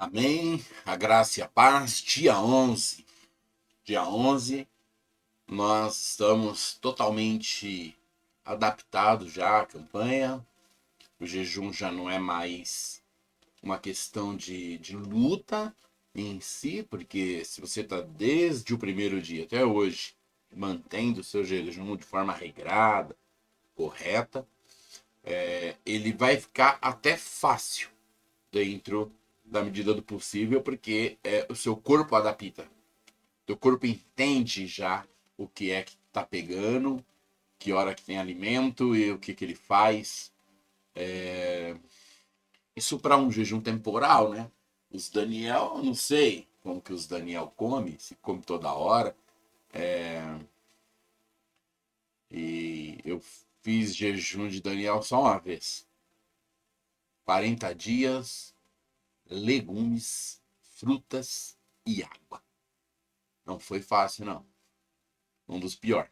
Amém. A graça e a paz. Dia 11. Dia 11, nós estamos totalmente adaptados já à campanha. O jejum já não é mais uma questão de luta em si, porque se você está desde o primeiro dia até hoje mantendo o seu jejum de forma regrada, correta, ele vai ficar até fácil dentro da medida do possível, porque o seu corpo adapta. Teu corpo entende já o que é que tá pegando, que hora que tem alimento e o que ele faz. Isso para um jejum temporal, né? Os Daniel, eu não sei como que os Daniel come, se come toda hora. E eu fiz jejum de Daniel só uma vez. 40 dias, legumes, frutas e água. Não foi fácil, não. Um dos piores.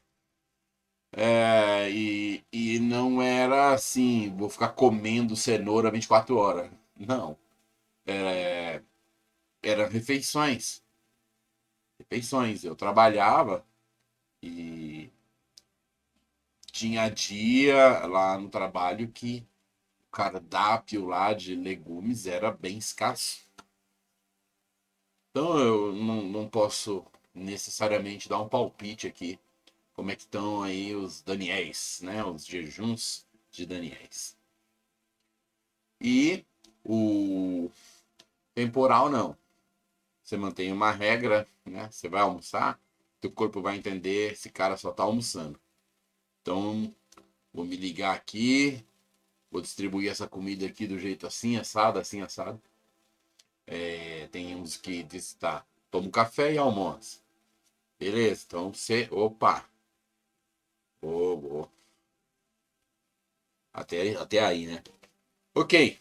E não era assim, vou ficar comendo cenoura 24 horas. Não. Eram refeições. Refeições. Eu trabalhava e tinha dia lá no trabalho que o cardápio lá de legumes era bem escasso. Então eu não posso necessariamente dar um palpite aqui como é que estão aí os Daniéis, né? Os jejuns de Daniéis. E o temporal não. Você mantém uma regra, né? Você vai almoçar, teu corpo vai entender, esse cara só tá almoçando. Então, vou me ligar aqui, vou distribuir essa comida aqui do jeito assim, assado, assim, assado. Tem uns que diz, tá, toma um café e almoça. Beleza, então você, opa, vou. Até aí, né? Ok,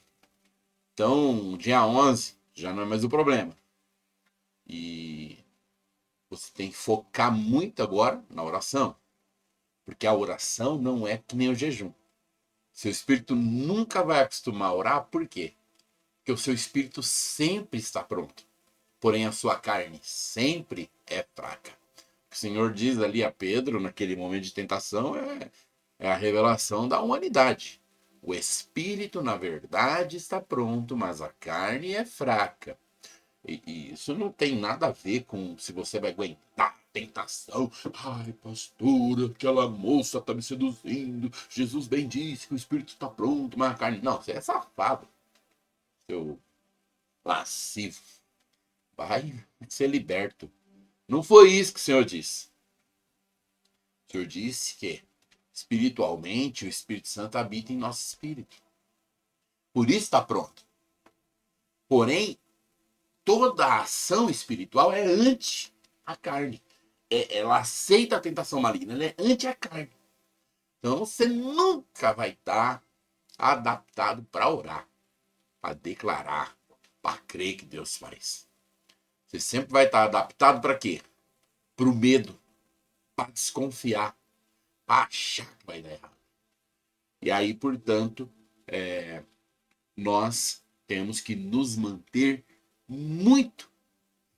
então dia 11 já não é mais o problema. E você tem que focar muito agora na oração. Porque a oração não é que nem o jejum. Seu espírito nunca vai acostumar a orar, por quê? Porque o seu espírito sempre está pronto. Porém, a sua carne sempre é fraca. O Senhor diz ali a Pedro, naquele momento de tentação, é a revelação da humanidade. O espírito, na verdade, está pronto, mas a carne é fraca. E isso não tem nada a ver com se você vai aguentar a tentação. Ai, pastora, aquela moça tá me seduzindo. Jesus bem disse que o espírito está pronto, mas a carne. Não, você é safado, seu lascivo. Vai ser liberto. Não foi isso que o Senhor disse. O Senhor disse que espiritualmente o Espírito Santo habita em nosso espírito. Por isso está pronto. Porém, toda a ação espiritual é anti a carne. Ela aceita a tentação maligna, ela é anti a carne. Então você nunca vai estar adaptado para orar, para declarar, para crer que Deus faz. Você sempre vai estar adaptado para quê? Para o medo, para desconfiar, para achar que vai dar errado. E aí, portanto, nós temos que nos manter muito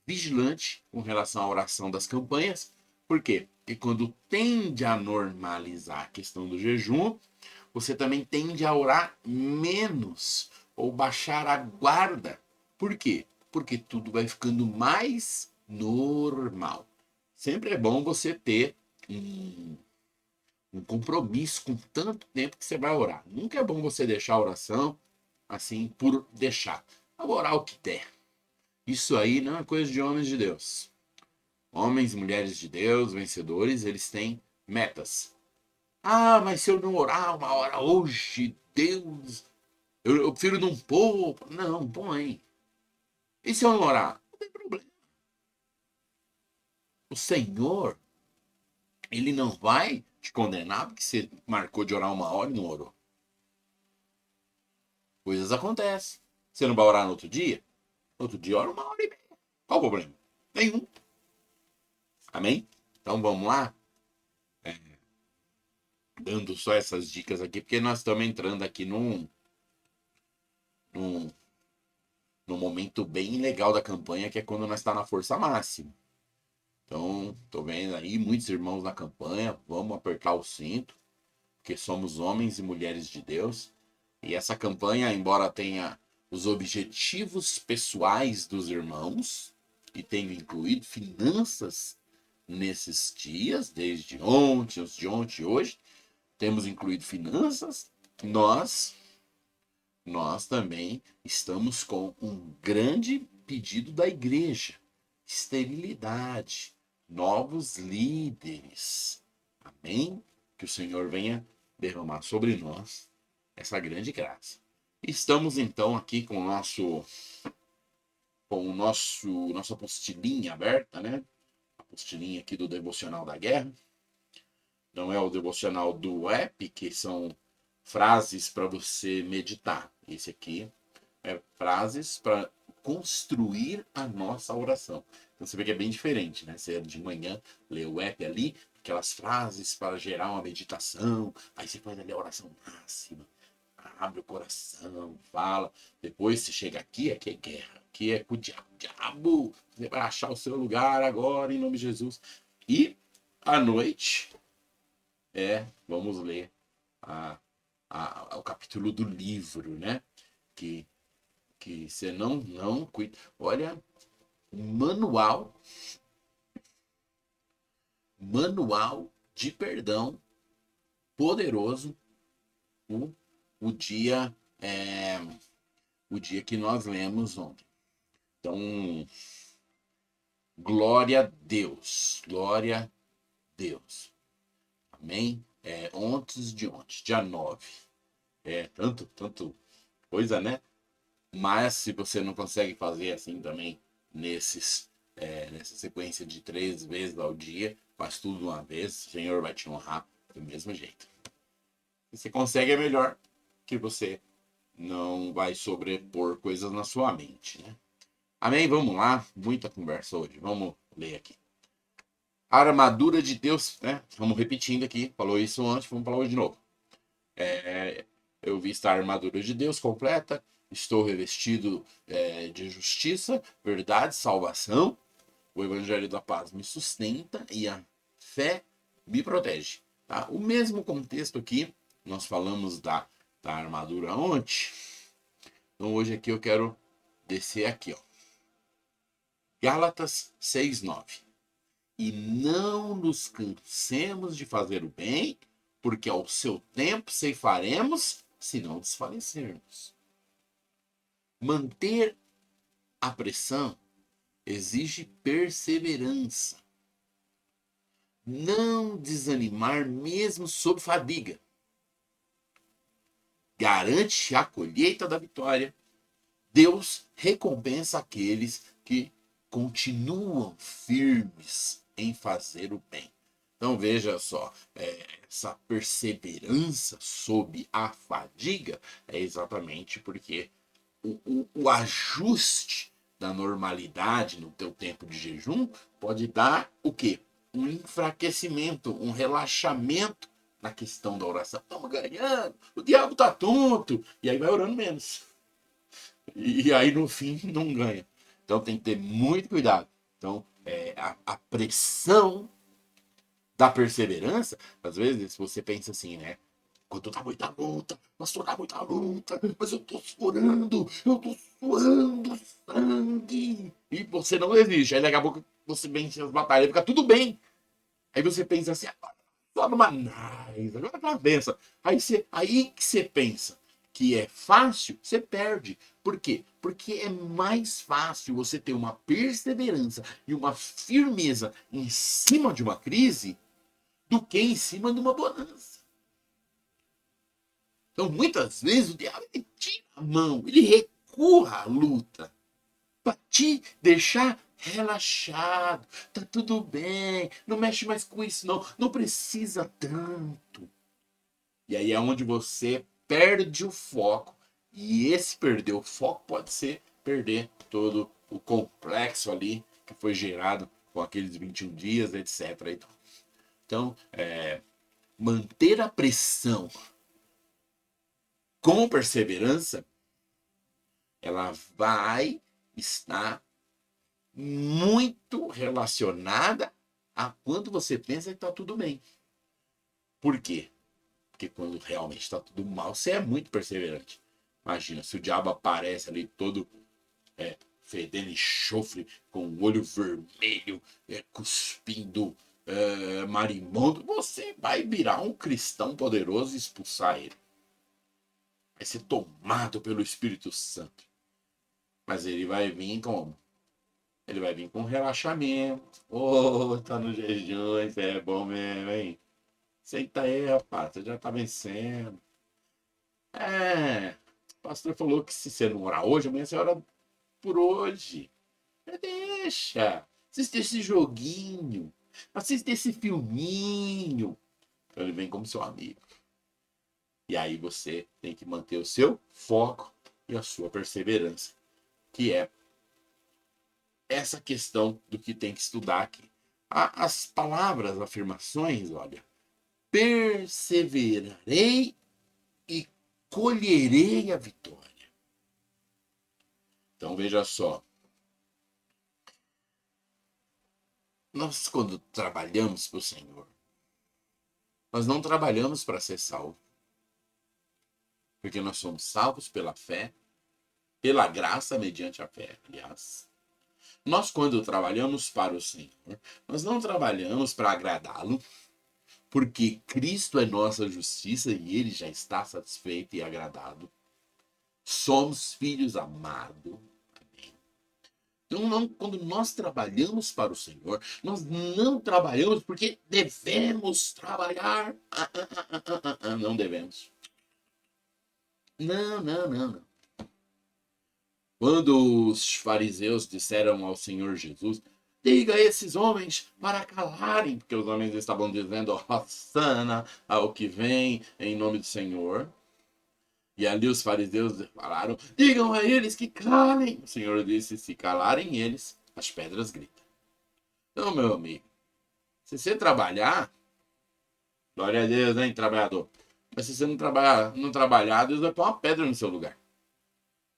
vigilante com relação à oração das campanhas. Por quê? Porque quando tende a normalizar a questão do jejum, você também tende a orar menos ou baixar a guarda. Por quê? Porque tudo vai ficando mais normal. Sempre é bom você ter um compromisso com tanto tempo que você vai orar. Nunca é bom você deixar a oração assim por deixar. Eu vou orar o que der. Isso aí não é coisa de homens de Deus. Homens e mulheres de Deus, vencedores, eles têm metas. Ah, mas se eu não orar uma hora hoje, Deus, eu prefiro não pôr. Não, põe. E se eu não orar? Não tem problema. O Senhor, ele não vai te condenar porque você marcou de orar uma hora e não orou. Coisas acontecem. Você não vai orar no outro dia? No outro dia ora uma hora e meia. Qual o problema? Nenhum. Amém? Então vamos lá? Dando só essas dicas aqui, porque nós estamos entrando aqui num momento bem legal da campanha, que é quando nós está na força máxima. Então, tô vendo aí muitos irmãos na campanha, vamos apertar o cinto, porque somos homens e mulheres de Deus. E essa campanha, embora tenha os objetivos pessoais dos irmãos, e tenha incluído finanças nesses dias, desde ontem, os de ontem e hoje, temos incluído finanças, nós também estamos com um grande pedido da igreja: esterilidade, novos líderes. Amém? Que o Senhor venha derramar sobre nós essa grande graça. Estamos então aqui com nossa apostilinha aberta, né? A apostilinha aqui do Devocional da Guerra. Não é o devocional do app, que são frases para você meditar. Esse aqui é frases para construir a nossa oração. Então você vê que é bem diferente, né? Você de manhã lê o app ali, aquelas frases para gerar uma meditação, aí você faz ali a oração máxima, abre o coração, fala. Depois você chega aqui é guerra, aqui é com o diabo. Diabo, você vai achar o seu lugar agora, em nome de Jesus. E à noite vamos ler o capítulo do livro, né? Que você não cuida. Olha, manual de perdão poderoso, o dia que nós lemos ontem. Então, glória a Deus, amém? Ontem, dia 9. Tanto coisa, né? Mas se você não consegue fazer assim também nessa sequência de 3 vezes ao dia, faz tudo de uma vez, o Senhor vai te honrar do mesmo jeito. Se você consegue, é melhor, que você não vai sobrepor coisas na sua mente, né? Amém? Vamos lá, muita conversa hoje. Vamos ler aqui. A armadura de Deus, né? Vamos repetindo aqui, falou isso antes, vamos falar hoje de novo. Eu visto a armadura de Deus completa, estou revestido de justiça, verdade, salvação. O evangelho da paz me sustenta e a fé me protege. Tá? O mesmo contexto aqui, nós falamos da armadura ontem. Então hoje aqui eu quero descer aqui, ó. Gálatas 6:9. E não nos cansemos de fazer o bem, porque ao seu tempo ceifaremos, se não desfalecermos. Manter a pressão exige perseverança. Não desanimar mesmo sob fadiga. Garante a colheita da vitória. Deus recompensa aqueles que continuam firmes em fazer o bem. Então veja só, essa perseverança sob a fadiga é exatamente porque o ajuste da normalidade no teu tempo de jejum pode dar o quê? Um enfraquecimento, um relaxamento na questão da oração. Estamos ganhando, o diabo tá tonto, e aí vai orando menos. E aí no fim não ganha. Então tem que ter muito cuidado. Então a pressão da perseverança, às vezes você pensa assim, né? Quando tá muita luta, pastor, tá muita luta, mas eu tô suando sangue. E você não desiste. Aí daqui a pouco você vence as batalhas, fica tudo bem. Aí você pensa assim, agora só numa nice, agora tá uma benção. Aí que você pensa que é fácil, você perde. Por quê? Porque é mais fácil você ter uma perseverança e uma firmeza em cima de uma crise do que em cima de uma bonança. Então, muitas vezes, o diabo ele tira a mão, ele recua a luta para te deixar relaxado. Tá tudo bem, não mexe mais com isso, não precisa tanto. E aí é onde você perde o foco. E esse perder o foco pode ser perder todo o complexo ali que foi gerado com aqueles 21 dias, etc. Então, manter a pressão com perseverança, ela vai está muito relacionada a quando você pensa que está tudo bem. Por quê? Porque quando realmente está tudo mal, você é muito perseverante. Imagina, se o diabo aparece ali todo fedendo enxofre, com o olho vermelho, cuspindo marimbondo, você vai virar um cristão poderoso e expulsar ele. Vai ser tomado pelo Espírito Santo. Mas ele vai vir como? Ele vai vir com relaxamento. Tá no jejum, isso é bom mesmo, hein? Senta aí, rapaz, você já tá vencendo. O pastor falou que se você não orar hoje, amanhã você ora por hoje. Deixa. Assiste esse joguinho. Assiste esse filminho. Então ele vem como seu amigo. E aí você tem que manter o seu foco e a sua perseverança, que é essa questão do que tem que estudar aqui. As palavras, as afirmações, olha, perseverarei e colherei a vitória. Então veja só, nós quando trabalhamos para o Senhor, nós não trabalhamos para ser salvo, porque nós somos salvos pela fé, pela graça mediante a fé, aliás. Nós quando trabalhamos para o Senhor, nós não trabalhamos para agradá-lo, porque Cristo é nossa justiça e ele já está satisfeito e agradado. Somos filhos amados. Amém. Então, quando nós trabalhamos para o Senhor, nós não trabalhamos porque devemos trabalhar. Não devemos. Não. Quando os fariseus disseram ao Senhor Jesus, diga a esses homens para calarem, porque os homens estavam dizendo, Hosanna ao que vem em nome do Senhor. E ali os fariseus falaram, digam a eles que calem. O Senhor disse, se calarem eles, as pedras gritam. Então, meu amigo, se você trabalhar, glória a Deus, hein, trabalhador. Mas se você não trabalhar, Deus vai pôr uma pedra no seu lugar.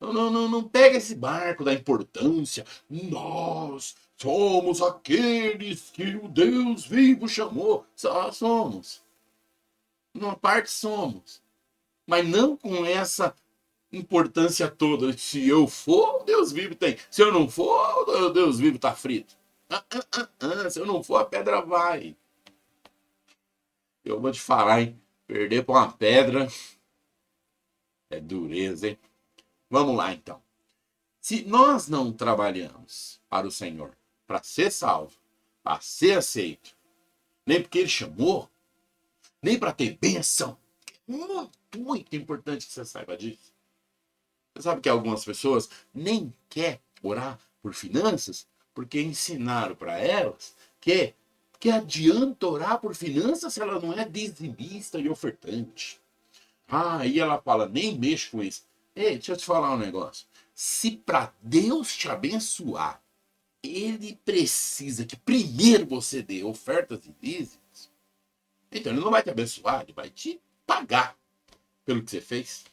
Não pega esse barco da importância. Nós somos aqueles que o Deus vivo chamou. Só somos. Uma parte somos. Mas não com essa importância toda. Se eu for, o Deus vivo tem. Se eu não for, o Deus vivo está frito. Se eu não for, a pedra vai. Eu vou te falar, hein? Perder para uma pedra é dureza, hein? Vamos lá, então. Se nós não trabalhamos para o Senhor, para ser salvo, para ser aceito, nem porque Ele chamou, nem para ter bênção, muito importante que você saiba disso. Você sabe que algumas pessoas nem querem orar por finanças, porque ensinaram para elas que adianta orar por finanças se ela não é dizimista e ofertante. Aí ela fala, nem mexo com isso. Ei, deixa eu te falar um negócio. Se para Deus te abençoar, Ele precisa que primeiro você dê ofertas e dízimos, então Ele não vai te abençoar, Ele vai te pagar pelo que você fez.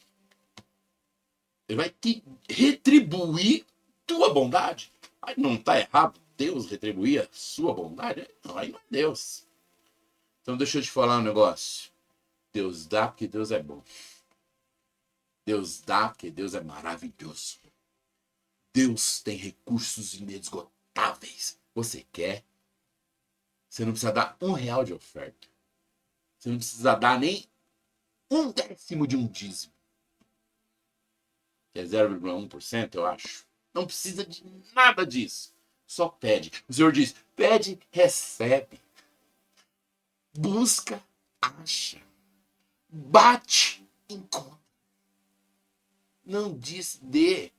Ele vai te retribuir tua bondade. Aí não está errado Deus retribuir a sua bondade? Não, aí não é Deus. Então deixa eu te falar um negócio. Deus dá porque Deus é bom. Deus dá porque Deus é maravilhoso. Deus tem recursos inesgotáveis. Você quer? Você não precisa dar R$1 de oferta. Você não precisa dar nem 1/10 de um dízimo. Que é 0,1%, eu acho. Não precisa de nada disso. Só pede. O Senhor diz, pede, recebe. Busca, acha. Bate, encontra. Não diz dê.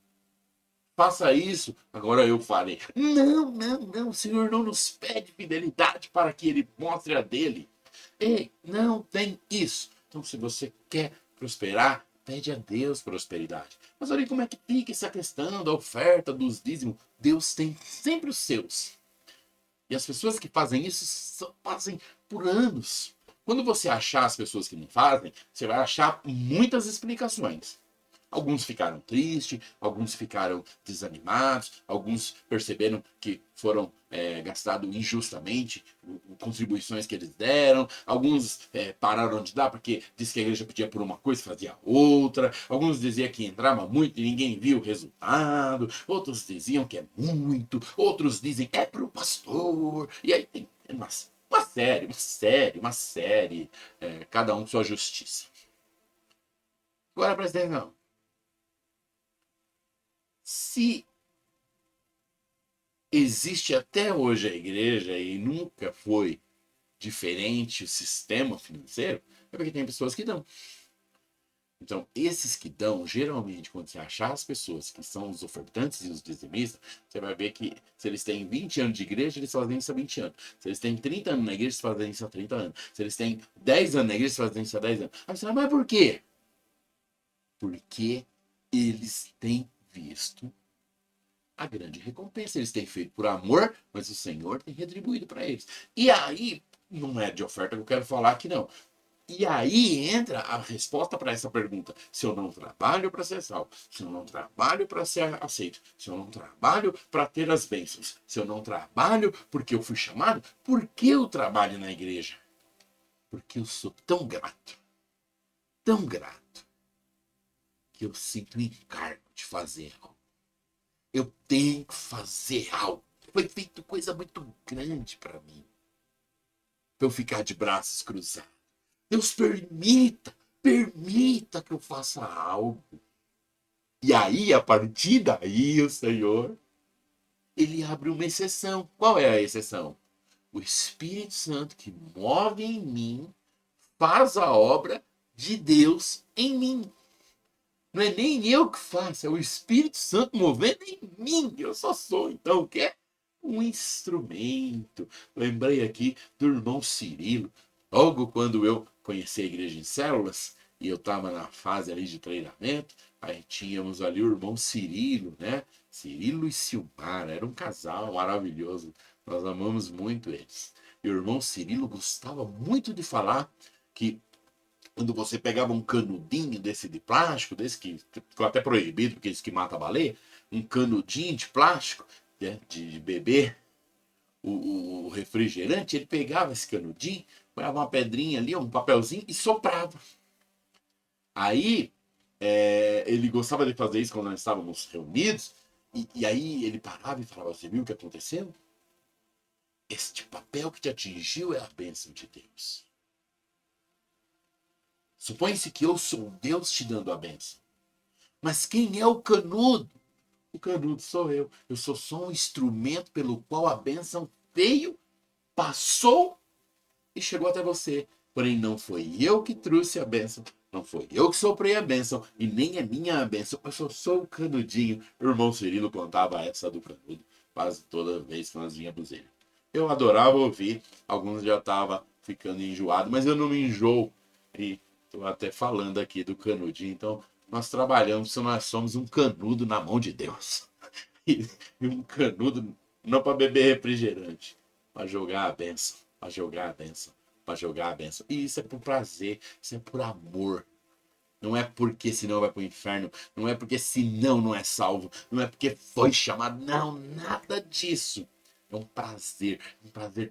Faça isso. Agora eu falei, não. O Senhor não nos pede fidelidade para que Ele mostre a dele. Ei, não tem isso. Então, se você quer prosperar, pede a Deus prosperidade. Mas olha como é que fica essa questão da oferta, dos dízimos. Deus tem sempre os seus. E as pessoas que fazem isso fazem por anos. Quando você achar as pessoas que não fazem, você vai achar muitas explicações. Alguns ficaram tristes, alguns ficaram desanimados, alguns perceberam que foram gastados injustamente contribuições que eles deram, alguns pararam de dar porque disse que a igreja pedia por uma coisa e fazia outra, alguns diziam que entrava muito e ninguém viu o resultado, outros diziam que é muito, outros dizem que é para o pastor, e aí tem uma série, cada um com sua justiça. Agora presta atenção. Se existe até hoje a igreja e nunca foi diferente o sistema financeiro, é porque tem pessoas que dão. Então, esses que dão, geralmente, quando você achar as pessoas que são os ofertantes e os dizimistas, você vai ver que se eles têm 20 anos de igreja, eles fazem isso há 20 anos. Se eles têm 30 anos na igreja, eles fazem isso há 30 anos. Se eles têm 10 anos na igreja, eles fazem isso há 10 anos. Aí você fala, mas por quê? Porque eles têm visto a grande recompensa. Eles têm feito por amor, mas o Senhor tem retribuído para eles. E aí, não é de oferta que eu quero falar aqui, não. E aí entra a resposta para essa pergunta. Se eu não trabalho para ser salvo, se eu não trabalho para ser aceito, se eu não trabalho para ter as bênçãos, se eu não trabalho porque eu fui chamado, por que eu trabalho na igreja? Porque eu sou tão grato, que eu sinto o encargo de fazer algo. Eu tenho que fazer algo. Foi feito coisa muito grande para mim. Para eu ficar de braços cruzados. Deus permita que eu faça algo. E aí, a partir daí, o Senhor, ele abre uma exceção. Qual é a exceção? O Espírito Santo que move em mim, faz a obra de Deus em mim. Não é nem eu que faço, é o Espírito Santo movendo em mim. Eu só sou, então, o quê? Um instrumento. Lembrei aqui do irmão Cirilo. Logo quando eu conheci a igreja em células, e eu estava na fase ali de treinamento, aí tínhamos ali o irmão Cirilo, né? Cirilo e Silmara, era um casal maravilhoso. Nós amamos muito eles. E o irmão Cirilo gostava muito de falar que quando você pegava um canudinho desse de plástico, desse que ficou até proibido, porque isso que mata a baleia, um canudinho de plástico, né, de beber o refrigerante, ele pegava esse canudinho, pegava uma pedrinha ali, um papelzinho e soprava. Aí, ele gostava de fazer isso quando nós estávamos reunidos, e aí ele parava e falava, você viu o que aconteceu? Este papel que te atingiu é a bênção de Deus. Supõe-se que eu sou Deus te dando a bênção. Mas quem é o canudo? O canudo sou eu. Eu sou só um instrumento pelo qual a bênção veio, passou e chegou até você. Porém, não foi eu que trouxe a bênção. Não foi eu que soprei a bênção. E nem é minha a bênção. Eu sou o canudinho. O irmão Cirilo contava essa do canudo quase toda vez que nós vínhamos ele. Eu adorava ouvir. Alguns já estavam ficando enjoados, mas eu não me enjoo. E estou até falando aqui do canudinho. Então, nós trabalhamos, nós somos um canudo na mão de Deus. E um canudo não para beber refrigerante, para jogar a bênção, para jogar a bênção, para jogar a bênção. E isso é por prazer, isso é por amor. Não é porque senão vai para o inferno, não é porque senão não é salvo, não é porque foi chamado, não, nada disso. É um prazer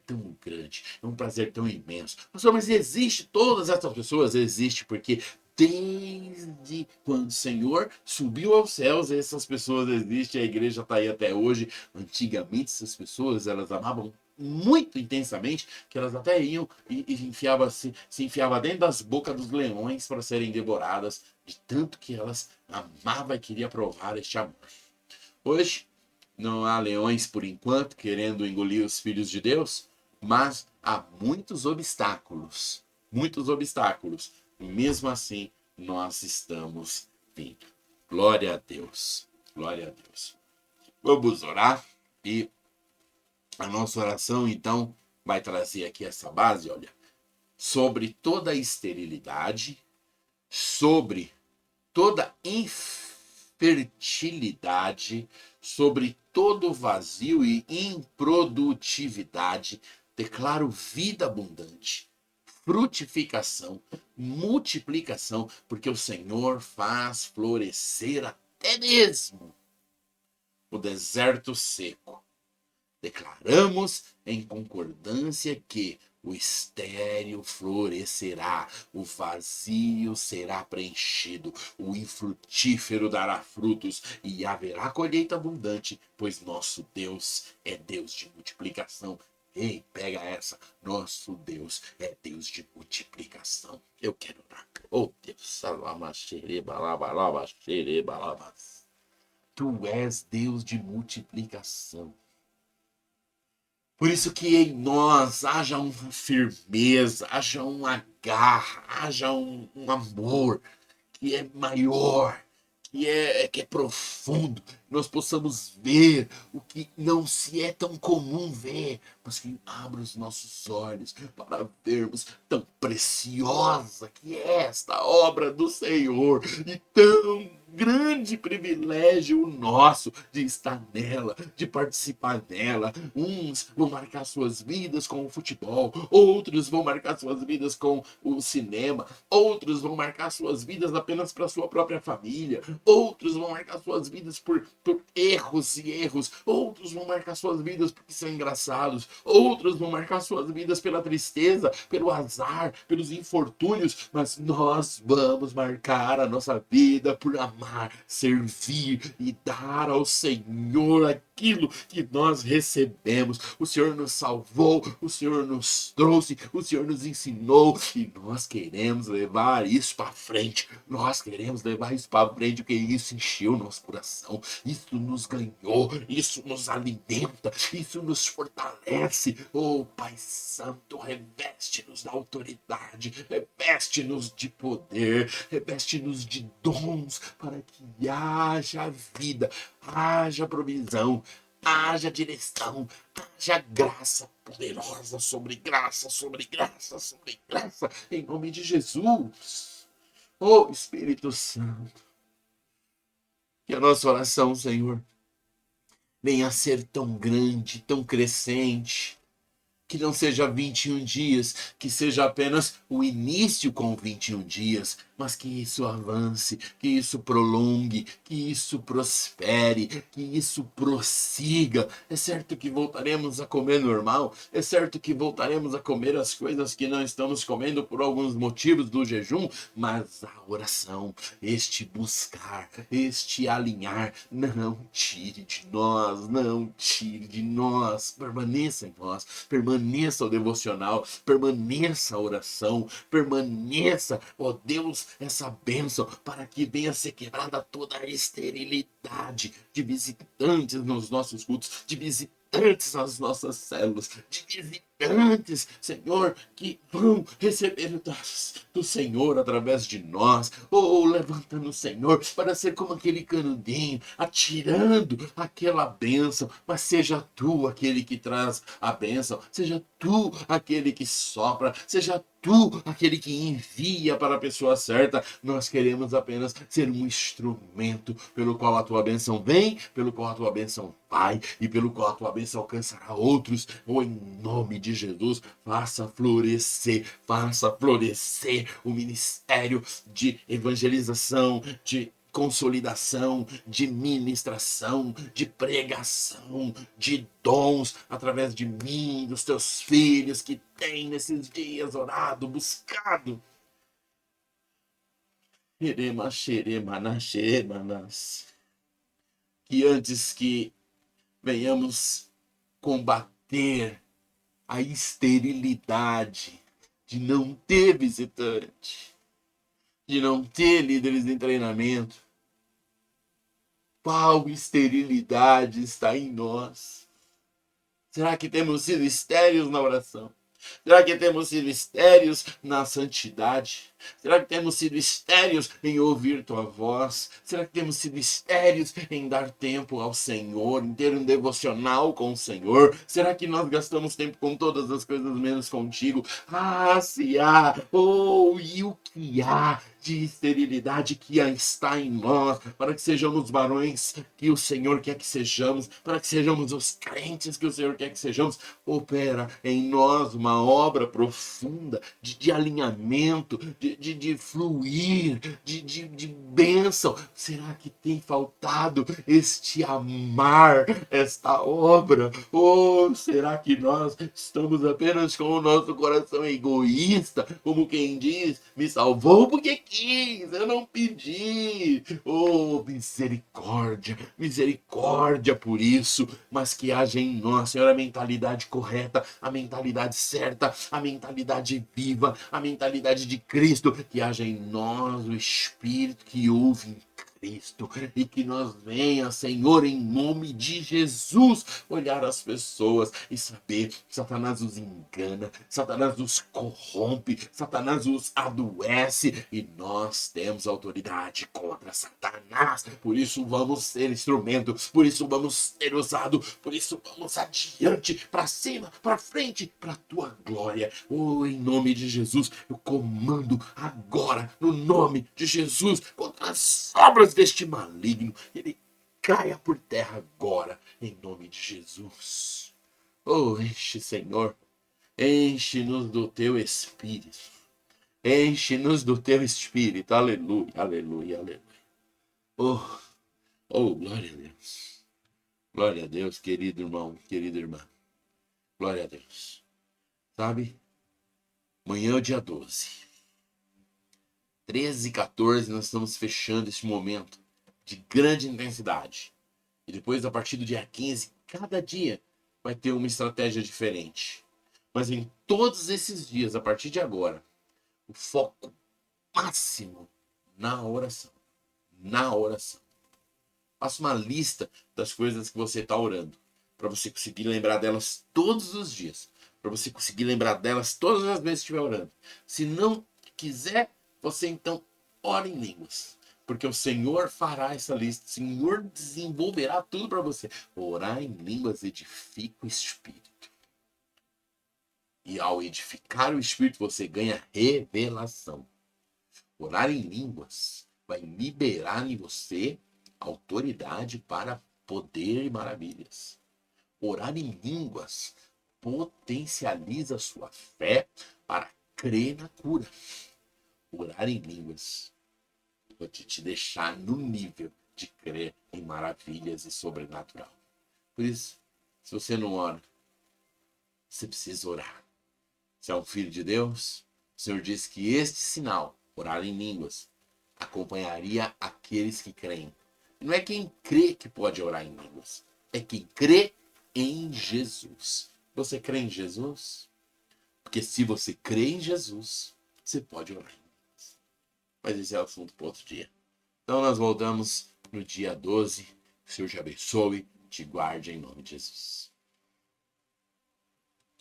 tão grande, é um prazer tão imenso. Pastor, mas existe todas essas pessoas? Existe porque desde quando o Senhor subiu aos céus, essas pessoas existem, a igreja está aí até hoje. Antigamente, essas pessoas, elas amavam muito intensamente, que elas até iam e se enfiavam dentro das bocas dos leões para serem devoradas, de tanto que elas amavam e queriam provar este amor. Hoje, não há leões por enquanto querendo engolir os filhos de Deus, mas há muitos obstáculos. Muitos obstáculos. E mesmo assim, nós estamos vindo. Glória a Deus. Glória a Deus. Vamos orar. E a nossa oração, então, vai trazer aqui essa base, olha, sobre toda a esterilidade, sobre toda infertilidade, sobre todo vazio e improdutividade. Declaro vida abundante, frutificação, multiplicação, porque o Senhor faz florescer até mesmo o deserto seco. Declaramos em concordância que o estéril florescerá, o vazio será preenchido, o infrutífero dará frutos e haverá colheita abundante, pois nosso Deus é Deus de multiplicação. Ei, pega essa. Nosso Deus é Deus de multiplicação. Eu quero orar. Oh Deus, tu és Deus de multiplicação. Por isso que em nós haja uma firmeza, haja uma garra, haja um amor que é maior, que é profundo, nós possamos ver o que não se é tão comum ver, mas que abra os nossos olhos para vermos tão preciosa que é esta obra do Senhor e tão grande privilégio nosso de estar nela, de participar dela. Uns vão marcar suas vidas com o futebol, outros vão marcar suas vidas com o cinema, outros vão marcar suas vidas apenas para sua própria família, outros vão marcar suas vidas por erros e erros, outros vão marcar suas vidas porque são engraçados, outros vão marcar suas vidas pela tristeza, pelo azar, pelos infortúnios, mas nós vamos marcar a nossa vida por amar, servir e dar ao Senhor aquilo que nós recebemos. O Senhor nos salvou, o Senhor nos trouxe, o Senhor nos ensinou e nós queremos levar isso para frente. Nós queremos levar isso para frente, porque isso encheu nosso coração, isso nos ganhou, isso nos alimenta, isso nos fortalece. Oh Pai Santo, reveste-nos da autoridade, reveste-nos de poder, reveste-nos de dons para que haja vida, haja provisão, haja direção, haja graça poderosa sobre graça, sobre graça, sobre graça, em nome de Jesus. Oh Espírito Santo, que a nossa oração, Senhor, venha a ser tão grande, tão crescente, que não seja 21 dias, que seja apenas o início com 21 dias, mas que isso avance, que isso prolongue, que isso prospere, que isso prossiga. É certo que voltaremos a comer normal, é certo que voltaremos a comer as coisas que não estamos comendo por alguns motivos do jejum, mas a oração, este buscar, este alinhar, não tire de nós, não tire de nós, permaneça em nós, permaneça o devocional, permaneça a oração, permaneça, ó Deus, essa bênção para que venha ser quebrada toda a esterilidade de visitantes nos nossos cultos, de visitantes nas nossas células, de visitantes, Senhor, que vão receber do Senhor através de nós, ou levantando o Senhor para ser como aquele canudinho, atirando aquela bênção, mas seja tu aquele que traz a bênção, seja tu aquele que sopra, seja tu aquele que envia para a pessoa certa. Nós queremos apenas ser um instrumento pelo qual a tua bênção vem, pelo qual a tua bênção vai e pelo qual a tua bênção alcançará outros. Ou em nome de Jesus, faça florescer o ministério de evangelização, de consolidação, de ministração, de pregação, de dons através de mim, dos teus filhos que têm nesses dias orado, buscado. Que antes que venhamos combater a esterilidade de não ter visitante, de não ter líderes em treinamento, qual esterilidade está em nós? Será que temos sido estéreis na oração? Será que temos sido estéreis na santidade? Será que temos sido estéreis em ouvir tua voz? Será que temos sido estéreis em dar tempo ao Senhor, em ter um devocional com o Senhor? Será que nós gastamos tempo com todas as coisas menos contigo? Ah, se há! Oh, e o que há de esterilidade que está em nós, para que sejamos varões que o Senhor quer que sejamos, para que sejamos os crentes que o Senhor quer que sejamos. Opera em nós uma obra profunda de alinhamento, de fluir, de bênção. Será que tem faltado este amar, esta obra? Ou será que nós estamos apenas com o nosso coração egoísta, como quem diz, me salvou porque quis, eu não pedi. Oh, misericórdia, misericórdia por isso, mas que haja em nós, Senhor, a mentalidade correta, a mentalidade certa, a mentalidade viva, a mentalidade de Cristo, que haja em nós o Espírito que ouve em Cristo, e que nós venha, Senhor, em nome de Jesus, olhar as pessoas e saber que Satanás os engana, Satanás os corrompe, Satanás os adoece, e nós temos autoridade contra Satanás. Por isso vamos ser instrumento, por isso vamos ser usado, por isso vamos adiante, para cima, para frente, para a tua glória. Oh, em nome de Jesus, eu comando agora, no nome de Jesus, contra as obras deste maligno. Ele caia por terra agora, em nome de Jesus. Oh, enche, Senhor, enche-nos do teu Espírito. Enche-nos do teu Espírito. Aleluia, aleluia, aleluia. Oh, oh, glória a Deus. Glória a Deus, querido irmão, querida irmã. Glória a Deus. Sabe? Amanhã é o dia 12. 13 e 14 nós estamos fechando esse momento de grande intensidade. E depois, a partir do dia 15, cada dia vai ter uma estratégia diferente. Mas em todos esses dias, a partir de agora, o foco máximo na oração. Na oração. Faça uma lista das coisas que você está orando, para você conseguir lembrar delas todos os dias. Para você conseguir lembrar delas todas as vezes que estiver orando. Se não quiser, você então ora em línguas. Porque o Senhor fará essa lista. O Senhor desenvolverá tudo para você. Orar em línguas edifica o Espírito. E ao edificar o Espírito, você ganha revelação. Orar em línguas vai liberar em você autoridade para poder e maravilhas. Orar em línguas potencializa sua fé para crer na cura. Orar em línguas pode te deixar no nível de crer em maravilhas e sobrenatural. Por isso, se você não ora, você precisa orar. Se é um filho de Deus, o Senhor diz que este sinal, orar em línguas, acompanharia aqueles que creem. Não é quem crê que pode orar em línguas, é quem crê em Jesus. Você crê em Jesus? Porque se você crê em Jesus, você pode orar em línguas. Mas esse é o assunto para outro dia. Então nós voltamos no dia 12. Que o Senhor te abençoe, te guarde em nome de Jesus.